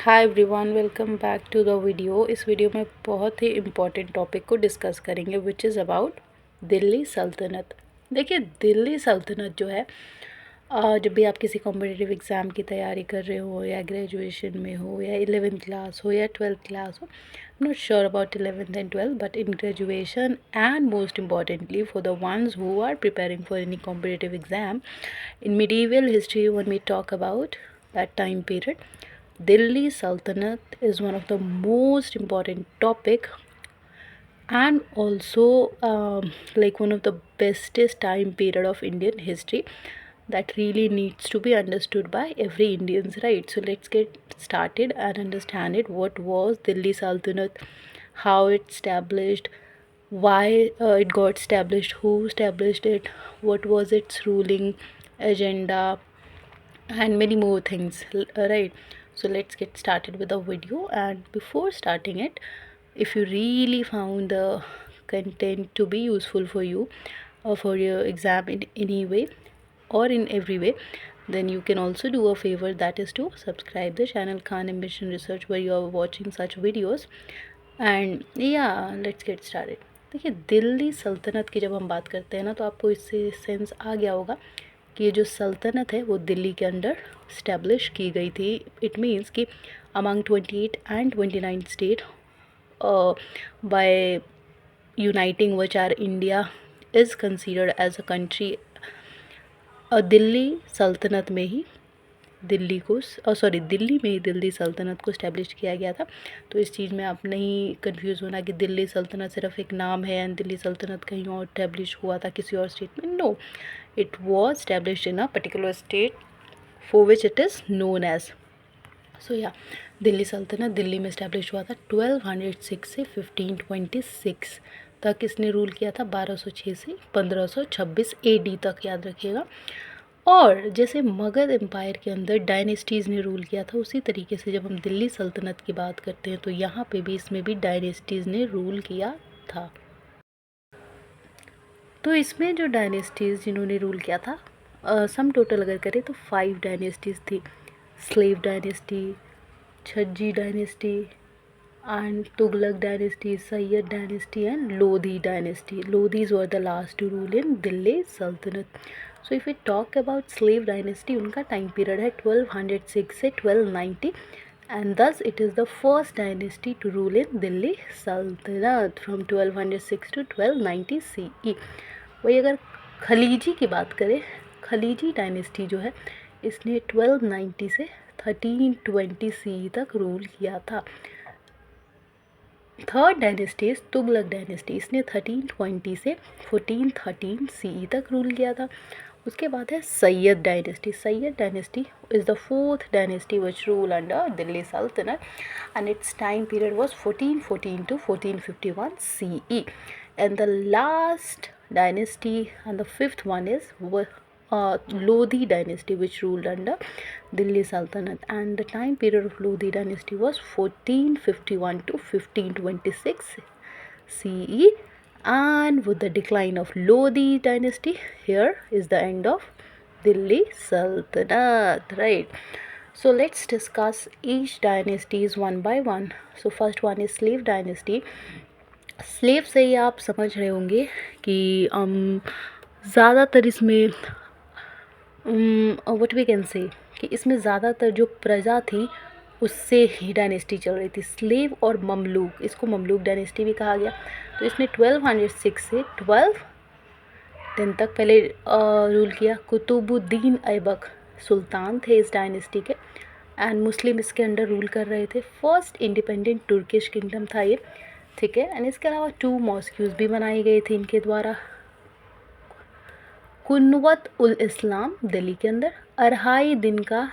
Hi everyone, welcome back to the video. इस video में बहुत ही इम्पोर्टेंट टॉपिक को डिस्कस करेंगे विच इज़ अबाउट दिल्ली सल्तनत। देखिए, दिल्ली सल्तनत जो है, जब भी आप किसी कॉम्पिटिटिव एग्ज़ाम की तैयारी कर रहे हो या ग्रेजुएशन में हो या 11th क्लास हो या 12th क्लास हो, not sure about 11th and 12th, but in graduation and most importantly for the ones who are preparing for any competitive exam in medieval history, when we talk about that time period, Delhi Sultanate is one of the most important topic and also like one of the bestest time period of Indian history that really needs to be understood by every Indians, right? So let's get started and understand it. What was Delhi Sultanate, how it established, why it got established, who established it, what was its ruling agenda, and many more things, right? So let's get started with the video. And before starting it, if you really found the content to be useful for you or for your exam in any way or in every way, then you can also do a favor, that is to subscribe the channel Khan Ambition Research, where you are watching such videos. And yeah, let's get started. देखिए, दिल्ली सल्तनत की जब हम बात करते हैं ना, तो आपको इससे सेंस आ गया होगा कि ये जो सल्तनत है वो दिल्ली के अंडर स्टैब्लिश की गई थी। इट मीन्स कि among 28 and 29 state by uniting which are India is considered as a country. Delhi Sultanate में ही दिल्ली में ही दिल्ली सल्तनत को इस्टेब्लिश किया गया था। तो इस चीज़ में आप नहीं कंफ्यूज होना कि दिल्ली सल्तनत सिर्फ एक नाम है एंड दिल्ली सल्तनत कहीं और इस्टेब्लिश हुआ था किसी और स्टेट में। No, it was established in a particular state for which it is known as. So yeah, Delhi सल्तनत दिल्ली में इस्टेब्लिश हुआ था 1206 से 1526 तक। इसने रूल किया था 1206 से 1526 AD तक, याद रखिएगा। और जैसे मगध एम्पायर के अंदर डायनेस्टीज़ ने रूल किया था, उसी तरीके से जब हम दिल्ली सल्तनत की बात करते हैं तो यहाँ पे भी इसमें भी डायनेस्टीज़ ने रूल किया था। तो इसमें जो डायनेस्टीज़ जिन्होंने रूल किया था, सम टोटल अगर करें तो 5 डायनेस्टीज़ थी। स्लेव डायनेस्टी, छज्जी dynasty and Tughlaq dynasty, Sayyid dynasty and Lodi dynasty. Lodis were the last to rule in Delhi Sultanate. So if we talk about slave dynasty, उनका टाइम पीरियड है 1206 से 1290 and thus it is the first dynasty to rule in Delhi Sultanate from 1206 to 1290 CE. वही अगर खलीजी की बात करें, खलीजी dynasty जो है इसने 1290 से 1320 CE तक रूल किया था। Third dynasty is Tughlaq dynasty, इसने 1320 से 1413 CE तक रूल किया था। उसके बाद है Sayyid dynasty. Sayyid dynasty is the fourth dynasty which rule under Delhi Sultanate and its time period was 1414 to 1451 CE. And the last dynasty and the fifth one is Lodhi dynasty, which ruled under Delhi Sultanate, and the time period of Lodhi dynasty was 1451 to 1526 CE. And with the decline of Lodhi dynasty, here is the end of Delhi Sultanate, right? So let's discuss each dynasties one by one. So first one is slave dynasty. Slave से ही आप समझ रहे होंगे कि ज़्यादातर इसमें what we can say कि इसमें ज़्यादातर जो प्रजा थी उससे ही डायनेस्टी चल रही थी, स्लेव और ममलूक. इसको ममलूक डायनेस्टी भी कहा गया. तो इसने 1206 से 1210 तक पहले रूल किया. कुतुबुद्दीन ऐबक सुल्तान थे इस डायनेस्टी के एंड मुस्लिम इसके अंडर रूल कर रहे थे. फर्स्ट इंडिपेंडेंट तुर्किश किंगडम था ये, ठीक है. एंड इसके अलावा 2 मॉस्क्यूज़ भी बनाई गई थी इनके द्वारा. कुन्वत उल इस्लाम दिल्ली के अंदर, अढ़ाई दिन का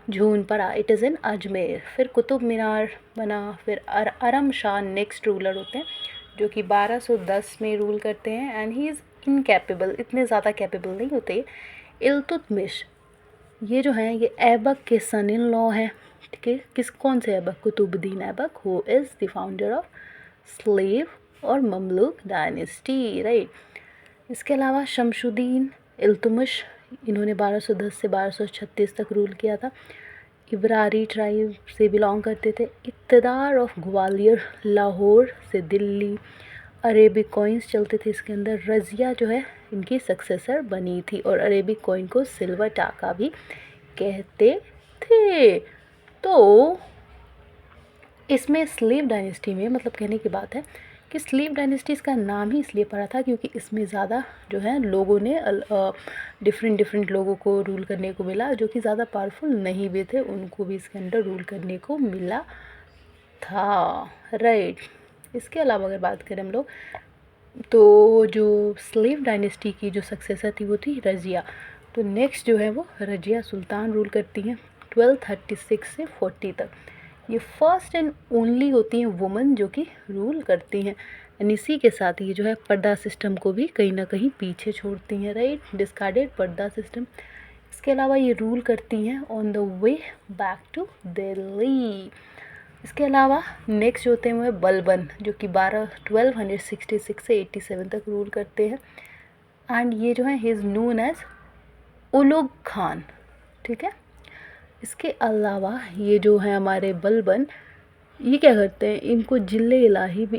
जून पड़ा, इट इज़ इन अजमेर. फिर कुतुब मीनार बना. फिर अरम शाह नेक्स्ट रूलर होते हैं जो कि 1210 में रूल करते हैं एंड ही इज़ इनकैपेबल, इतने ज़्यादा कैपेबल नहीं होते. इल्तुतमिश ये जो हैं ये ऐबक के सन इन लॉ हैं, ठीक है. कौन से Aibak? Qutbuddin Aibak, who is the founder of slave और ममलूक डायनेस्टी, राइट. इसके अलावा शमशुद्दीन इल्तुतमिश, इन्होंने 1210 से 1236 तक रूल किया था. इब्रारी ट्राइब से बिलोंग करते थे। इक़्तिदार ऑफ ग्वालियर, लाहौर से दिल्ली, अरेबिक कॉइन्स चलते थे इसके अंदर। रज़िया जो है इनकी सक्सेसर बनी थी और अरेबिक कॉइन को सिल्वर टाका भी कहते थे। तो इसमें स्लेव डायनेस्टी में मतलब कहने की बात है कि स्लेव डायनेस्टीज़ का नाम ही इसलिए पड़ा था क्योंकि इसमें ज़्यादा जो है लोगों ने डिफरेंट लोगों को रूल करने को मिला, जो कि ज़्यादा पावरफुल नहीं भी थे, उनको भी इसके अंदर रूल करने को मिला था, राइट। इसके अलावा अगर बात करें हम लोग, तो जो स्लेव डायनेस्टी की जो सक्सेसर थी वो थी रज़िया। तो नेक्स्ट जो है वो रज़िया सुल्तान रूल करती हैं 1236 से 40 तक। ये फर्स्ट एंड ओनली होती हैं वुमन जो कि रूल करती हैं। एंड इसी के साथ ये जो है पर्दा सिस्टम को भी कहीं ना कहीं पीछे छोड़ती हैं, राइट, डिस्कार्डेड पर्दा सिस्टम। इसके अलावा ये रूल करती हैं on the way back to Delhi. इसके अलावा नेक्स्ट होते हैं वो बलबन, जो कि 1266 से 87 तक रूल करते हैं। एंड ये जो है he is known as Ulugh Khan, ठीक है। इसके अलावा ये जो है हमारे बलबन, ये क्या करते हैं, इनको जिले इलाही भी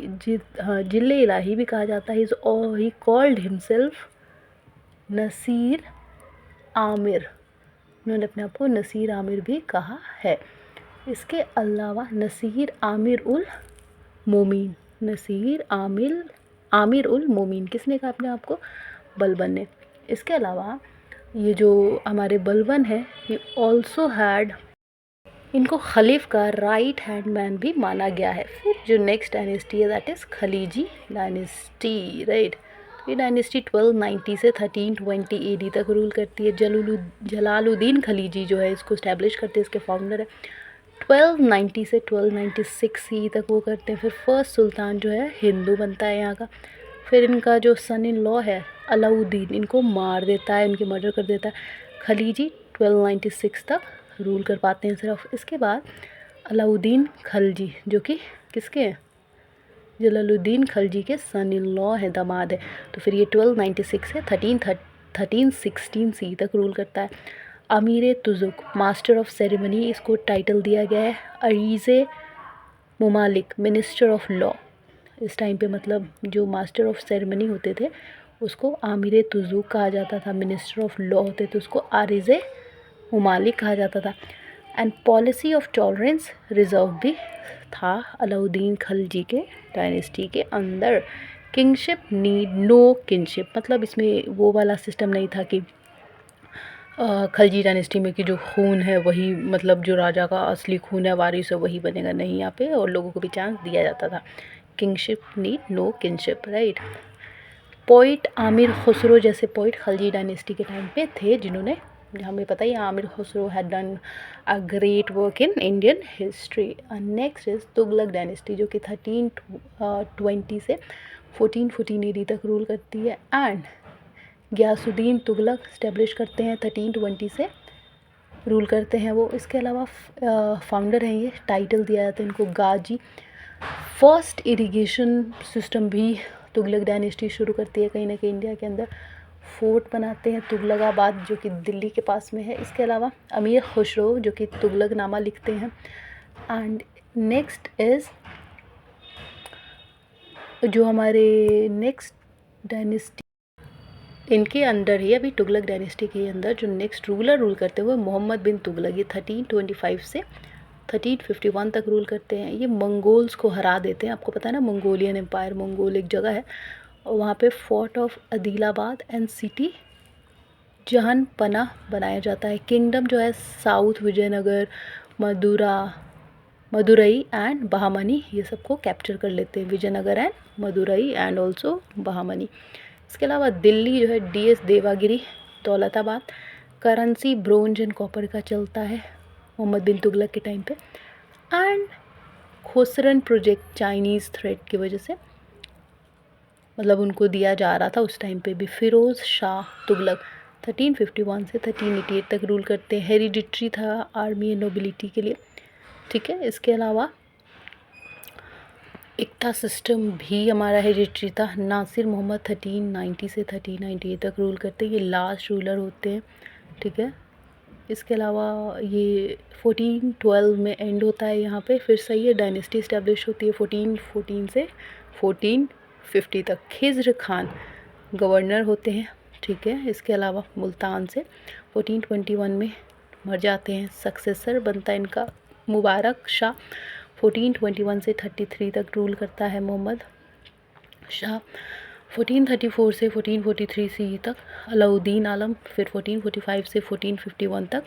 जिले इलाही भी कहा जाता है। He called himself Nasir Amir, उन्होंने अपने आप को नसीर आमिर भी कहा है। इसके अलावा नसीर आमिर उल मोमीन, नसीर आमिर उल मोमीन किसने कहा अपने आप को? बलबन ने। इसके अलावा ये जो हमारे बलबन है, ये ऑल्सो हैड, इनको खलीफ का राइट हैंड मैन भी माना गया है। फिर जो नेक्स्ट डायनेस्टी है दैट इज़ खलीजी डायनेस्टी, राइट। ये डायनेस्टी 1290 से 1320 AD तक रूल करती है। जलालुद्दीन खलीजी जो है इसको इस्टेब्लिश करते हैं, इसके फाउंडर है। 1290 से 1296 ही तक वो करते हैं। फिर फर्स्ट सुल्तान जो है हिंदू बनता है यहाँ का। फिर इनका जो सन इन लॉ है अलाउद्दीन, इनको मार देता है, इनके मर्डर कर देता है। खलीजी 1296 तक रूल कर पाते हैं सिर्फ। इसके बाद अलाउद्दीन खलजी, जो कि किसके हैं? जलालुद्दीन खलजी के सन इन लॉ है, दामाद है। तो फिर ये 1296 से 1316 सी तक रूल करता है। अमीर तुजुक, मास्टर ऑफ सेरेमनी, इसको टाइटल दिया गया है। अरीज़े मुमालिक, मिनिस्टर ऑफ लॉ। इस टाइम पे मतलब जो मास्टर ऑफ सेरेमनी होते थे उसको आमिर तुजुक कहा जाता था, मिनिस्टर ऑफ लॉ होते थे उसको आरिज़े मुमालिक कहा जाता था। And policy of tolerance reserve भी था अलाउद्दीन खलजी के डायनेस्टी के अंदर। किंगशिप नीड नो किंगशिप, मतलब इसमें वो वाला सिस्टम नहीं था कि खलजी डायनेस्टी में कि जो खून है वही, मतलब जो राजा का असली खून है वारिस है वही बनेगा, नहीं यहाँ पे, और लोगों को भी चांस दिया जाता था। Kingship need no kingship, right. Poet Amir Khusro जैसे पोइट खलजी डायनेस्टी के टाइम पे थे, जिन्होंने, हमें पता ही Amir Khusro had done a great work in Indian history. Next is Tughlaq dynasty, जो कि 1320 से 1414 AD तक रूल करती है। एंड गियासुद्दीन तुगलक इस्टेब्लिश करते हैं, 1320 से रूल करते हैं वो। इसके अलावा फाउंडर हैं, ये टाइटल दिया जाता है इनको गाजी। फर्स्ट इरिगेशन सिस्टम भी तुगलक डायनेस्टी शुरू करती है कहीं ना कहीं इंडिया के अंदर। फोर्ट बनाते हैं तुगलकाबाद, जो कि दिल्ली के पास में है। इसके अलावा अमीर खुसरो, जो कि तुगलकनामा लिखते हैं। एंड नेक्स्ट इज़ जो हमारे नेक्स्ट डायनेस्टी, इनके अंडर ही अभी तुगलक डायनेस्टी के अंदर जो नेक्स्ट रूल करते हुए मोहम्मद बिन तुगलक, ये 1325 से 1351 तक रूल करते हैं। ये मंगोल्स को हरा देते हैं, आपको पता है ना मंगोलियन एम्पायर, मंगोल एक जगह है, और वहाँ पे fort of Adilabad and city Jahanpanah बनाया जाता है। किंगडम जो है साउथ विजयनगर, मदुरई एंड बहामनी, ये सबको कैप्चर कर लेते हैं, Vijayanagar and Madurai and also Bahmani. इसके अलावा दिल्ली जो है DS Devagiri, Daulatabad, currency bronze and copper का चलता है मोहम्मद बिन तुगलक के टाइम पे। And Khurasan project Chinese threat की वजह से मतलब उनको दिया जा रहा था उस टाइम पे भी। फिरोज़ शाह तुगलक 1351 से 1388 तक रूल करते हैं। हेरिडिटरी था आर्मी एंड नोबिलिटी के लिए, ठीक है। इसके अलावा इक्ता सिस्टम भी हमारा हेरिडिटरी था। नासिर मोहम्मद 1390 से 1398 तक रूल करते हैं, ये लास्ट रूलर होते हैं, ठीक है। इसके अलावा ये 1412 में एंड होता है यहाँ पे। फिर सही है, डायनेस्टी इस्टेब्लिश होती है 1414 से 1450 तक। खिज़्र खान गवर्नर होते हैं, ठीक है। इसके अलावा मुल्तान से 1421 में मर जाते हैं। सक्सेसर बनता है इनका मुबारक शाह। 1421 से 33 तक रूल करता है मोहम्मद शाह। 1434 से 1443 सी तक अलाउद्दीन आलम। फिर 1445 से 1451 तक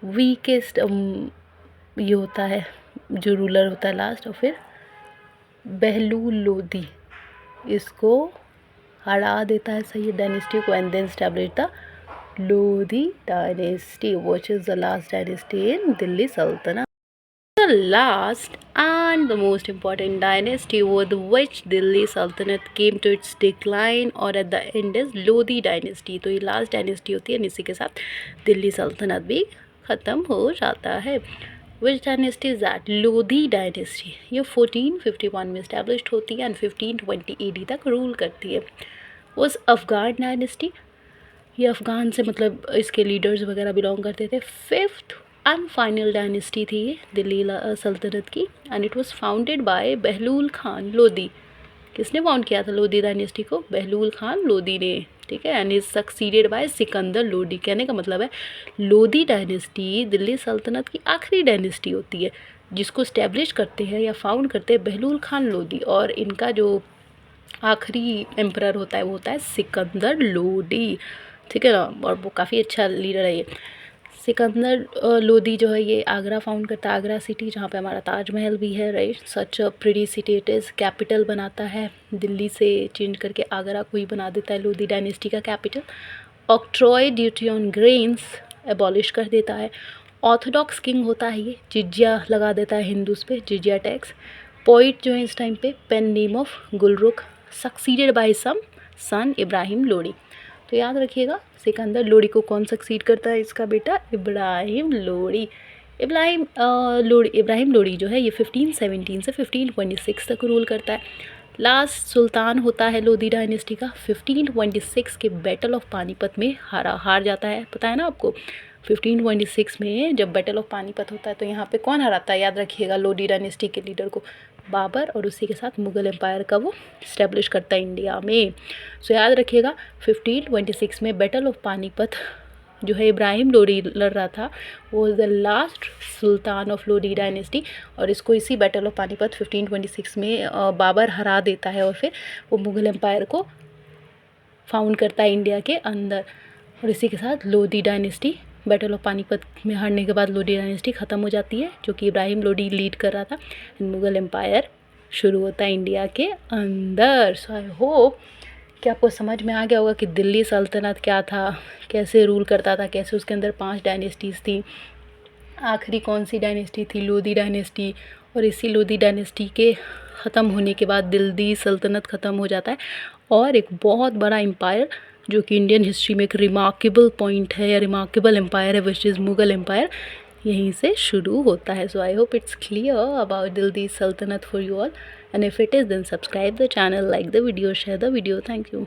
वीकेस्ट ये होता है जो रूलर होता है लास्ट। और फिर बहलूल लोदी इसको हरा देता है सही डायनेस्टी को, and then establish the Lodi dynasty which is the last dynasty in Delhi Sultanate. The last and the most important dynasty with which Delhi Sultanate came to its decline or at the end is Lodi dynasty। तो ये last dynasty होती है, इसी के साथ दिल्ली सल्तनत भी ख़त्म हो जाता है। Which dynasty is that? Lodhi dynasty. ये 1451 में इस्टेब्लिश होती है एंड 1520 AD तक रूल करती है। Was अफ़गान डायनेस्टी, ये अफ़गान से मतलब इसके लीडर्स वगैरह बिलोंग करते थे। फिफ्थ एंड फाइनल डायनेस्टी थी ये दिल्ली सल्तनत की, and it was founded by Bahlul Khan Lodi. किसने फाउंड किया था लोधी डायनेस्टी को? बहलूल खान लोदी ने, ठीक है। And is succeeded by Sikandar Lodi. कहने का मतलब है लोधी डायनेस्टी दिल्ली सल्तनत की आखिरी डायनेस्टी होती है जिसको इस्टेब्लिश करते हैं या फाउंड करते हैं बहलूल खान लोदी, और इनका जो आखिरी एम्परर होता है वो होता है सिकंदर लोदी, ठीक है ना। और वो काफ़ी अच्छा लीडर है ये सिकंदर लोदी जो है। ये आगरा फाउंड करता है, आगरा सिटी जहाँ पे हमारा ताजमहल भी है, right. Such a pretty city it is. Capital बनाता है, दिल्ली से चेंज करके आगरा को ही बना देता है लोधी डायनेस्टी का capital. Octroi duty on grains abolish कर देता है। ऑर्थोडॉक्स किंग होता है ये, जिजिया लगा देता है हिंदूज़ पे, जिजिया टैक्स। पोइट जो है इस टाइम पे, pen name of Gulrukh, succeeded by some son Ibrahim Lodi. तो याद रखिएगा सिकंदर लोदी को कौन सक्सीड करता है? इसका बेटा इब्राहिम लोदी। इब्राहिम लोदी जो है ये 1517 से 1526 तक रूल करता है। लास्ट सुल्तान होता है लोधी डायनेस्टी का। 1526 के बैटल ऑफ पानीपत में हार जाता है, पता है ना आपको। 1526 में जब बैटल ऑफ पानीपत होता है तो यहाँ पे कौन हराता है? याद रखिएगा लोधी डायनेस्टी के लीडर को, बाबर, और उसी के साथ मुग़ल एम्पायर का वो इस्टेब्लिश करता है इंडिया में। सो याद रखिएगा 1526 में बैटल ऑफ पानीपत जो है इब्राहिम लोदी लड़ रहा था, वो is the last Sultan of Lodhi dynasty. और इसको इसी बैटल ऑफ पानीपत 1526 में बाबर हरा देता है और फिर वो मुग़ल एम्पायर को फाउंड करता है इंडिया के अंदर। और इसी के साथ Lodhi dynasty battle of Panipat में हारने के बाद लोधी डायनेस्टी ख़त्म हो जाती है, जो कि इब्राहिम लोदी लीड कर रहा था। मुग़ल एम्पायर शुरू होता है इंडिया के अंदर। सो आई होप कि आपको समझ में आ गया होगा कि दिल्ली सल्तनत क्या था, कैसे रूल करता था, कैसे उसके अंदर 5 डायनेस्टीज़ थी। आखिरी कौन सी डायनेस्टी थी? लोधी डायनेस्टी। और इसी लोधी डायनेस्टी के ख़त्म होने के बाद दिल्ली सल्तनत ख़त्म हो जाता है और एक बहुत बड़ा एम्पायर जो कि इंडियन हिस्ट्री में एक रिमार्केबल पॉइंट है या रिमार्केबल एम्पायर है, विच इज़ मुग़ल एम्पायर, यहीं से शुरू होता है। So I hope it's clear about Delhi सल्तनत for you all, and if it is then subscribe the channel, like the video, share the video. Thank you.